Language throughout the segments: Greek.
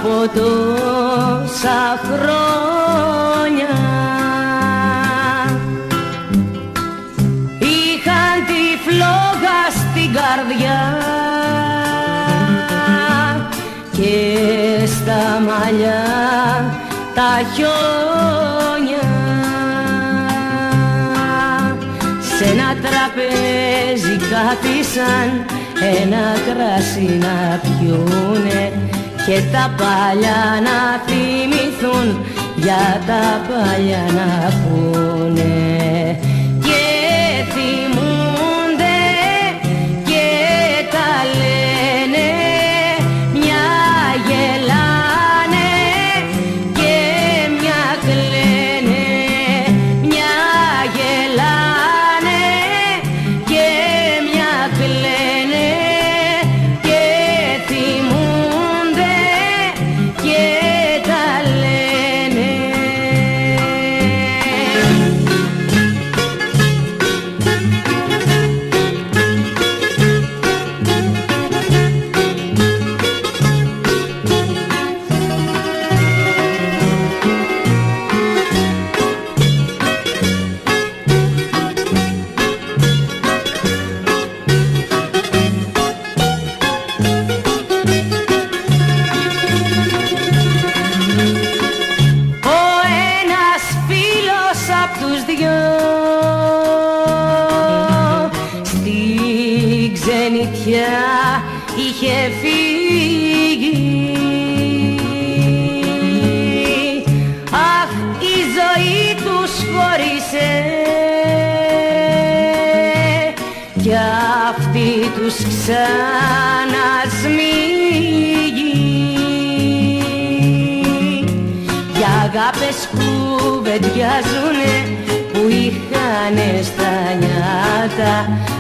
από τόσα χρόνια. Είχαν τη φλόγα στην καρδιά και στα μαλλιά τα χιόνια. Σ' ένα τραπέζι κάθισαν ένα κράσι να πιούνε και τα παλιά να θυμηθούν, για τα παλιά να πούνε. Και θυμούνται και τα λένε, μια γελάνε και μια κλαίνε, μια γελάνε και μια κλαίνε, και θυμούνται και τα λένε. Στην ξενιτιά είχε φύγει. Αχ, η ζωή τους χώρισε κι αυτή τους ξανασμίγει. Για αγάπες κουβεντιάζουνε που είχανε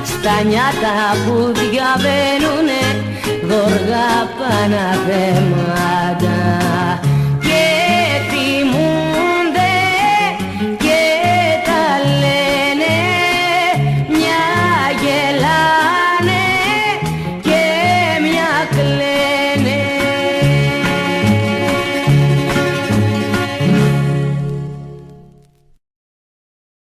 στα νιάτα που διαβαίνουνε γοργά παναθέματα.